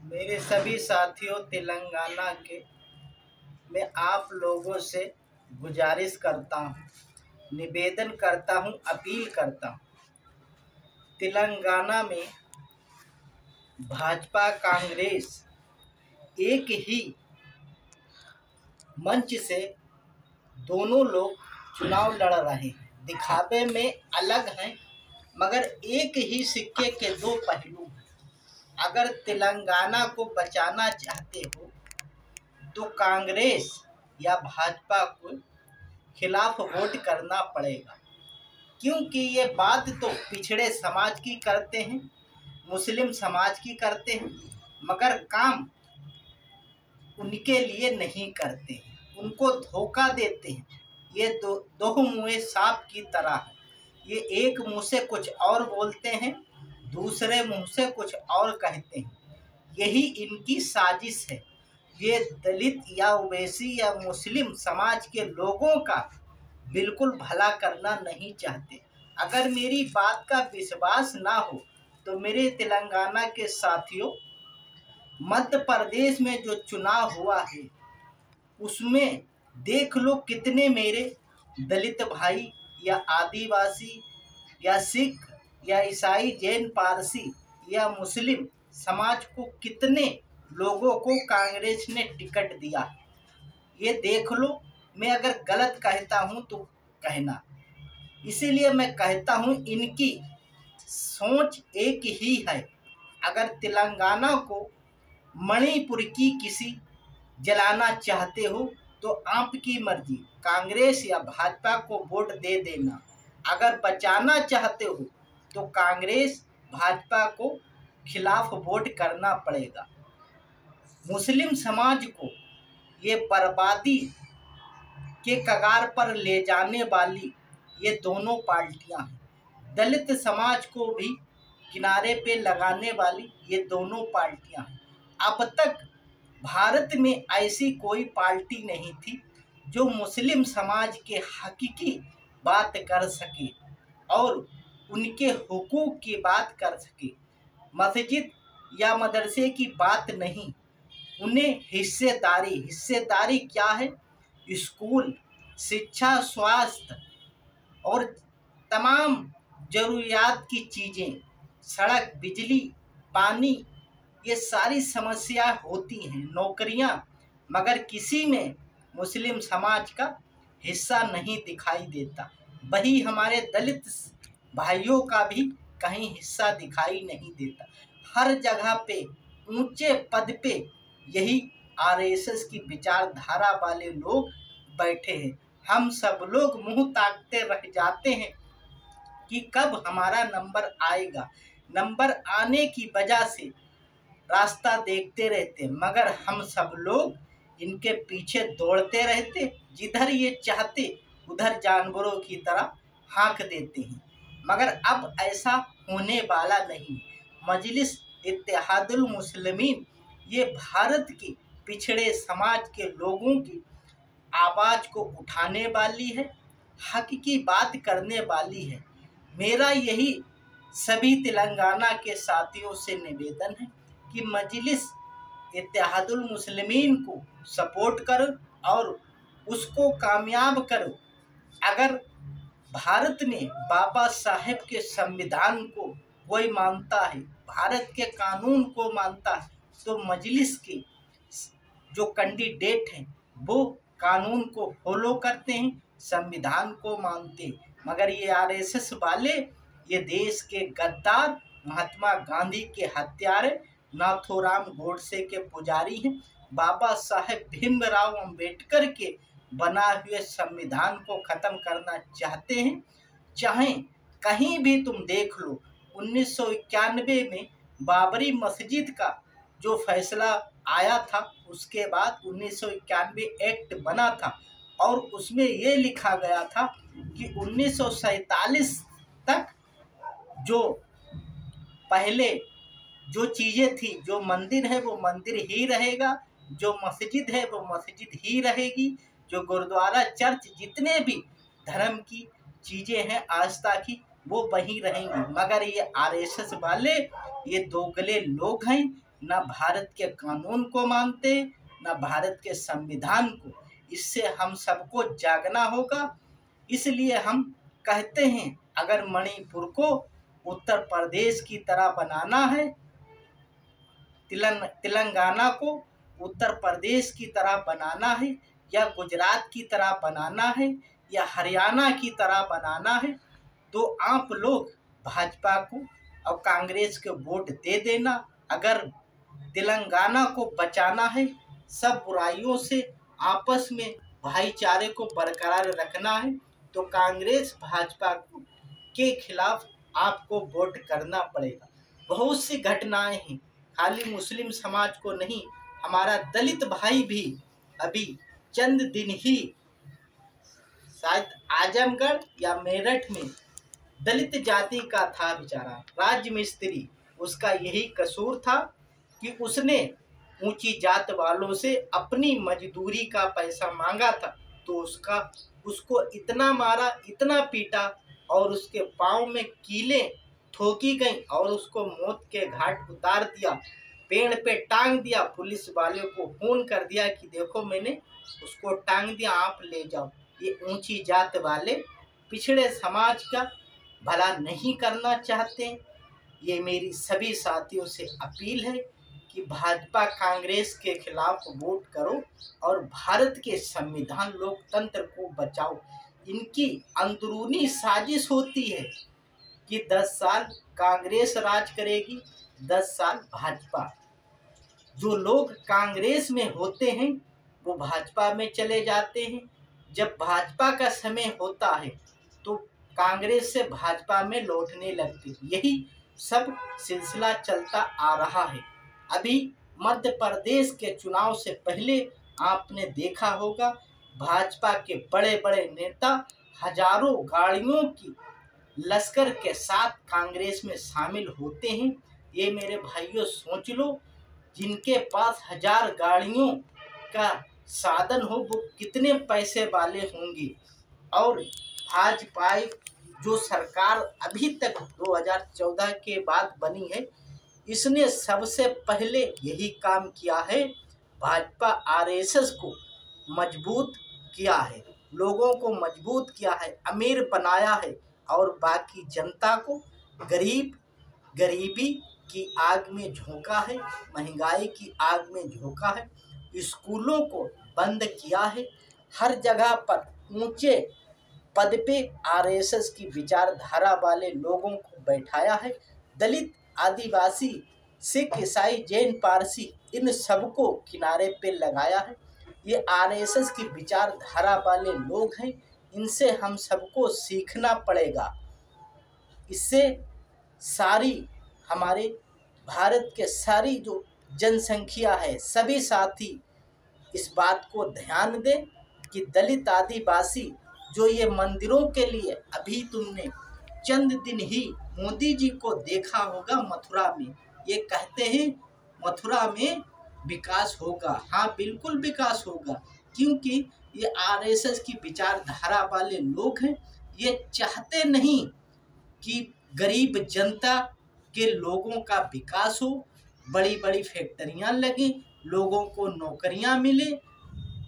मेरे सभी साथियों, तेलंगाना के मैं आप लोगों से गुजारिश करता हूँ, निवेदन करता हूँ, अपील करता हूँ। तेलंगाना में भाजपा कांग्रेस एक ही मंच से दोनों लोग चुनाव लड़ रहे हैं। दिखावे में अलग हैं, मगर एक ही सिक्के के दो पहलू हैं। अगर तेलंगाना को बचाना चाहते हो तो कांग्रेस या भाजपा को खिलाफ वोट करना पड़ेगा, क्योंकि ये बात तो पिछड़े समाज की करते हैं, मुस्लिम समाज की करते हैं, मगर काम उनके लिए नहीं करते हैं, उनको धोखा देते हैं। ये दो मुँहे सांप की तरह है। ये एक मुंह से कुछ और बोलते हैं, दूसरे मुंह से कुछ और कहते हैं। यही इनकी साजिश है। ये दलित या ओबीसी या मुस्लिम समाज के लोगों का बिल्कुल भला करना नहीं चाहते। अगर मेरी बात का विश्वास ना हो तो मेरे तेलंगाना के साथियों, मध्य प्रदेश में जो चुनाव हुआ है उसमें देख लो कितने मेरे दलित भाई या आदिवासी या सिख या ईसाई, जैन, पारसी या मुस्लिम समाज को कितने लोगों को कांग्रेस ने टिकट दिया। ये देख लो। मैं अगर गलत कहता हूँ तो कहना। इसीलिए मैं कहता हूँ इनकी सोच एक ही है। अगर तेलंगाना को मणिपुर की किसी जलाना चाहते हो तो आपकी मर्जी, कांग्रेस या भाजपा को वोट दे देना। अगर बचाना चाहते हो तो कांग्रेस भाजपा को खिलाफ वोट करना पड़ेगा। मुस्लिम समाज को ये बर्बादी के कगार पर ले जाने वाली ये दोनों पार्टियां हैं। दलित समाज को भी किनारे पे लगाने वाली ये दोनों पार्टियां हैं। अब तक भारत में ऐसी कोई पार्टी नहीं थी जो मुस्लिम समाज के हकीकी बात कर सके और उनके हुकूक की बात कर सके। मस्जिद या मदरसे की बात नहीं, उन्हें हिस्सेदारी क्या है? स्कूल, शिक्षा, स्वास्थ्य और तमाम जरूरियात की चीज़ें, सड़क, बिजली, पानी, ये सारी समस्या होती हैं, नौकरियां, मगर किसी में मुस्लिम समाज का हिस्सा नहीं दिखाई देता। वही हमारे दलित भाइयों का भी कहीं हिस्सा दिखाई नहीं देता। हर जगह पे ऊंचे पद पे यही आरएसएस की विचारधारा वाले लोग बैठे हैं। हम सब लोग मुंह ताकते रह जाते हैं कि कब हमारा नंबर आएगा। नंबर आने की वजह से रास्ता देखते रहते, मगर हम सब लोग इनके पीछे दौड़ते रहते। जिधर ये चाहते उधर जानवरों की तरह हाँक देते हैं, मगर अब ऐसा होने वाला नहीं। मजलिस इत्तेहादुल मुस्लिमीन ये भारत के पिछड़े समाज के लोगों की आवाज़ को उठाने वाली है, हक की बात करने वाली है। मेरा यही सभी तेलंगाना के साथियों से निवेदन है कि मजलिस इत्तेहादुल मुस्लिमीन को सपोर्ट करो और उसको कामयाब करो। अगर भारत में बाबा साहेब के संविधान को कोई मानता है, भारत के कानून को मानता है, तो मजलिस के जो कैंडिडेट हैं वो कानून को फॉलो करते हैं, संविधान को मानते हैं। मगर ये आरएसएस वाले, ये देश के गद्दार, महात्मा गांधी के हत्यारे, नाथूराम गोडसे के पुजारी हैं। बाबा साहेब भीमराव अंबेडकर के बना हुए संविधान को ख़त्म करना चाहते हैं। चाहे कहीं भी तुम देख लो, 1991 में बाबरी मस्जिद का जो फैसला आया था, उसके बाद 1991 एक्ट बना था और उसमें ये लिखा गया था कि 1947 तक जो पहले जो चीज़ें थी, जो मंदिर है वो मंदिर ही रहेगा, जो मस्जिद है वो मस्जिद ही रहेगी, जो गुरुद्वारा, चर्च, जितने भी धर्म की चीज़ें हैं आस्था की, वो वहीं रहेंगी। मगर ये आरएसएस वाले ये दोगले लोग हैं, न भारत के कानून को मानते, न भारत के संविधान को। इससे हम सबको जागना होगा। इसलिए हम कहते हैं, अगर मणिपुर को उत्तर प्रदेश की तरह बनाना है, तेलंगाना को उत्तर प्रदेश की तरह बनाना है, या गुजरात की तरह बनाना है, या हरियाणा की तरह बनाना है, तो आप लोग भाजपा को और कांग्रेस को वोट दे देना। अगर तेलंगाना को बचाना है, सब बुराइयों से आपस में भाईचारे को बरकरार रखना है, तो कांग्रेस भाजपा के खिलाफ आपको वोट करना पड़ेगा। बहुत सी घटनाएं हैं, खाली मुस्लिम समाज को नहीं, हमारा दलित भाई भी अभी चंद दिन ही शायद आजमगढ़ या मेरठ में दलित जाति का था बेचारा राज्य मिस्त्री। उसका यही कसूर था कि उसने ऊंची जात वालों से अपनी मजदूरी का पैसा मांगा था, तो उसको इतना मारा, इतना पीटा, और उसके पाँव में कीलें ठोकी गई और उसको मौत के घाट उतार दिया, पेड़ पे टांग दिया। पुलिस वाले को फोन कर दिया कि देखो मैंने उसको टांग दिया, आप ले जाओ। ये ऊंची जात वाले पिछड़े समाज का भला नहीं करना चाहते। ये मेरी सभी साथियों से अपील है कि भाजपा कांग्रेस के खिलाफ वोट करो और भारत के संविधान लोकतंत्र को बचाओ। इनकी अंदरूनी साजिश होती है कि 10 साल कांग्रेस राज करेगी, 10 साल भाजपा। जो लोग कांग्रेस में होते हैं वो भाजपा में चले जाते हैं, जब भाजपा का समय होता है तो कांग्रेस से भाजपा में लौटने लगते। यही सब सिलसिला चलता आ रहा है। अभी मध्य प्रदेश के चुनाव से पहले आपने देखा होगा, भाजपा के बड़े बड़े नेता हजारों गाड़ियों की लश्कर के साथ कांग्रेस में शामिल होते हैं। ये मेरे भाइयों सोच लो, जिनके पास 1000 गाड़ियों का साधन हो वो कितने पैसे वाले होंगे। और भाजपा जो सरकार अभी तक 2014 के बाद बनी है, इसने सबसे पहले यही काम किया है, भाजपा आरएसएस को मजबूत किया है, लोगों को मजबूत किया है, अमीर बनाया है, और बाकी जनता को गरीबी की आग में झोंका है, महंगाई की आग में झोंका है, स्कूलों को बंद किया है, हर जगह पर ऊंचे पद पे आरएसएस की विचारधारा वाले लोगों को बैठाया है। दलित, आदिवासी, सिख, ईसाई, जैन, पारसी, इन सबको किनारे पे लगाया है। ये आरएसएस की विचारधारा वाले लोग हैं, इनसे हम सबको सीखना पड़ेगा। इससे सारी हमारे भारत के सारी जो जनसंख्या है, सभी साथी इस बात को ध्यान दें कि दलित, आदिवासी जो ये मंदिरों के लिए, अभी तुमने चंद दिन ही मोदी जी को देखा होगा मथुरा में, ये कहते हैं मथुरा में विकास होगा। हाँ, बिल्कुल विकास होगा, क्योंकि ये आरएसएस की विचारधारा वाले लोग हैं। ये चाहते नहीं कि गरीब जनता के लोगों का विकास हो, बड़ी बड़ी फैक्ट्रियां लगें, लोगों को नौकरियां मिले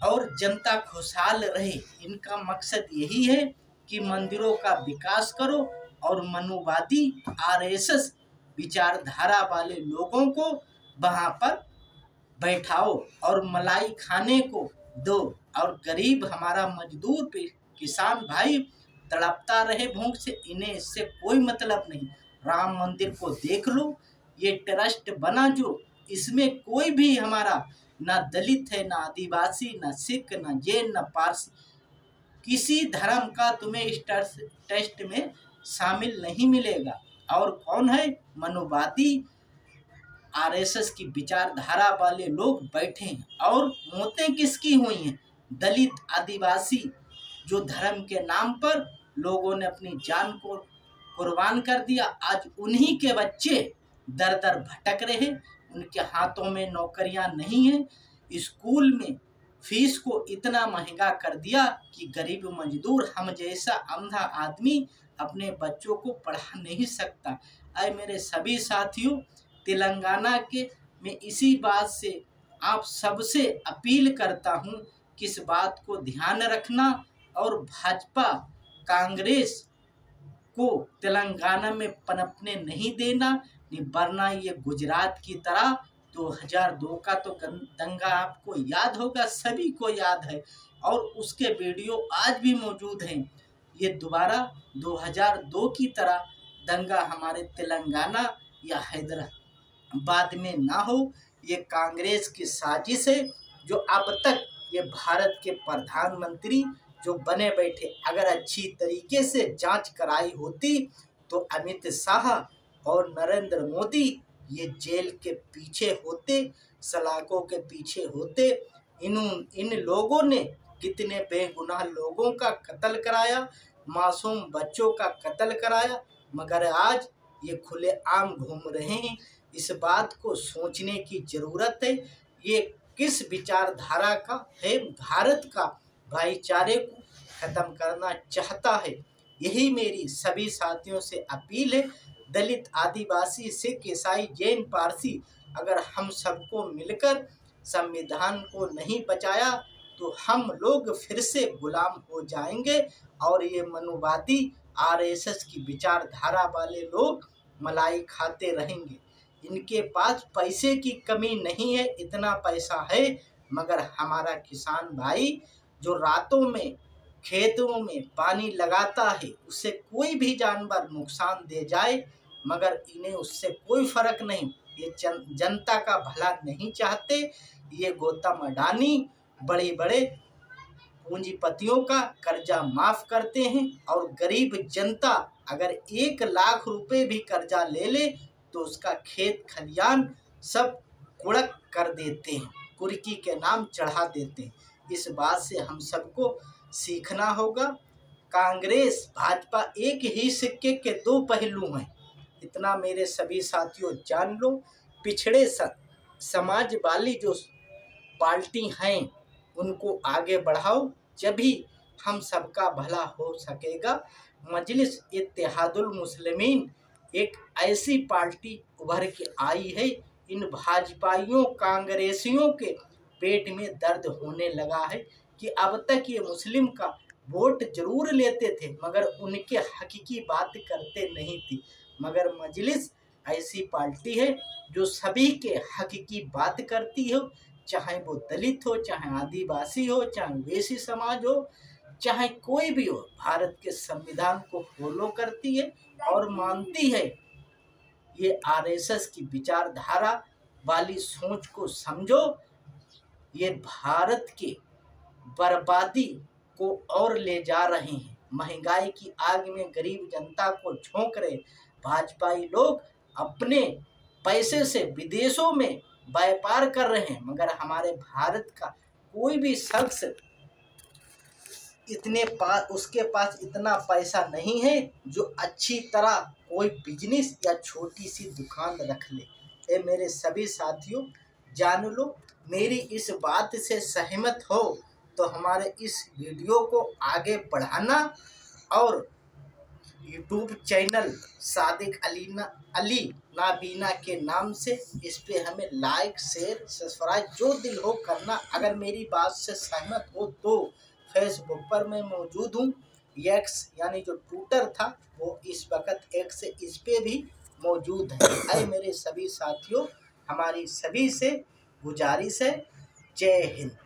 और जनता खुशहाल रहे। इनका मकसद यही है कि मंदिरों का विकास करो और मनुवादी आरएसएस विचारधारा वाले लोगों को वहाँ पर बैठाओ और मलाई खाने को दो, और गरीब हमारा मजदूर किसान भाई तड़पता रहे भूख से, इन्हें इससे कोई मतलब नहीं। राम मंदिर को देख लो, ये ट्रस्ट बना जो, इसमें कोई भी हमारा ना दलित है, ना आदिवासी, ना सिख, ना जैन, ना पारसी, किसी धर्म का तुम्हें इस ट्रस्ट में शामिल नहीं मिलेगा। और कौन है? मनुवादी आरएसएस की विचारधारा वाले लोग बैठे हैं। और मौतें किसकी हुई हैं? दलित, आदिवासी, जो धर्म के नाम पर लोगों ने अपनी जान को कुर्बान कर दिया। आज उन्हीं के बच्चे दर दर भटक रहे, उनके हाथों में नौकरियां नहीं हैं। स्कूल में फीस को इतना महंगा कर दिया कि गरीब मजदूर, हम जैसा अंधा आदमी अपने बच्चों को पढ़ा नहीं सकता। अरे मेरे सभी साथियों, तेलंगाना के मैं इसी बात से आप सबसे अपील करता हूं कि इस बात को ध्यान रखना और भाजपा कांग्रेस को तेलंगाना में पनपने नहीं देना, नहीं वरना ये गुजरात की तरह 2002 का तो दंगा आपको याद होगा, सभी को याद है और उसके वीडियो आज भी मौजूद हैं। ये दोबारा 2002 की तरह दंगा हमारे तेलंगाना या हैदराबाद में ना हो। ये कांग्रेस की साजिश है जो अब तक ये भारत के प्रधानमंत्री जो बने बैठे, अगर अच्छी तरीके से जांच कराई होती तो अमित शाह और नरेंद्र मोदी ये जेल के पीछे होते, सलाखों के पीछे होते। इन लोगों ने कितने बेगुनाह लोगों का कत्ल कराया, मासूम बच्चों का कत्ल कराया, मगर आज ये खुलेआम घूम रहे हैं। इस बात को सोचने की ज़रूरत है, ये किस विचारधारा का है, भारत का भाईचारे को खत्म करना चाहता है। यही मेरी सभी साथियों से अपील है। दलित, आदिवासी, सिख, ईसाई, जैन, पारसी, अगर हम सबको मिलकर संविधान को नहीं बचाया तो हम लोग फिर से गुलाम हो जाएंगे और ये मनुवादी आरएसएस की विचारधारा वाले लोग मलाई खाते रहेंगे। इनके पास पैसे की कमी नहीं है, इतना पैसा है, मगर हमारा किसान भाई जो रातों में खेतों में पानी लगाता है, उससे कोई भी जानवर नुकसान दे जाए मगर इन्हें उससे कोई फर्क नहीं। ये जनता का भला नहीं चाहते। ये गौतम अडानी बड़े बड़े पूंजीपतियों का कर्जा माफ करते हैं और गरीब जनता अगर 1 लाख रुपए भी कर्जा ले ले तो उसका खेत खलियान सब कुड़क कर देते हैं, कुर्की के नाम चढ़ा देते हैं। इस बात से हम सबको सीखना होगा। कांग्रेस भाजपा एक ही सिक्के के 2 पहलू हैं, इतना मेरे सभी साथियों जान लो। पिछड़े समाज वाली जो पार्टी हैं उनको आगे बढ़ाओ, जभी हम सबका भला हो सकेगा। मजलिस इत्तेहादुल मुस्लिमीन एक ऐसी पार्टी उभर के आई है, इन भाजपाइयों कांग्रेसियों के पेट में दर्द होने लगा है कि अब तक ये मुस्लिम का वोट जरूर लेते थे मगर उनके हकीकी बात करते नहीं थी। मगर मजलिस ऐसी पार्टी है जो सभी के हकीकी बात करती हो, चाहे वो दलित हो, चाहे आदिवासी हो, चाहे वेसी समाज हो, चाहे कोई भी हो। भारत के संविधान को फॉलो करती है और मानती है। ये आरएसएस की विचारधारा वाली सोच को समझो, ये भारत के बर्बादी को और ले जा रहे हैं। महंगाई की आग में गरीब जनता को झोंक रहे भाजपाई लोग अपने पैसे से विदेशों में व्यापार कर रहे हैं, मगर हमारे भारत का कोई भी शख्स उसके पास इतना पैसा नहीं है जो अच्छी तरह कोई बिजनेस या छोटी सी दुकान रख ले। ये मेरे सभी साथियों जान लो। मेरी इस बात से सहमत हो तो हमारे इस वीडियो को आगे बढ़ाना और यूट्यूब चैनल सादिक अली नाबीना के नाम से इस पे हमें लाइक, शेयर, सब्सक्राइब जो दिल हो करना। अगर मेरी बात से सहमत हो तो फेसबुक पर मैं मौजूद हूँ। एक्स यानी जो ट्विटर था वो इस वक्त एक्स इस पे भी मौजूद है। मेरे सभी साथियों, हमारी सभी से गुजारिश है। जय हिंद।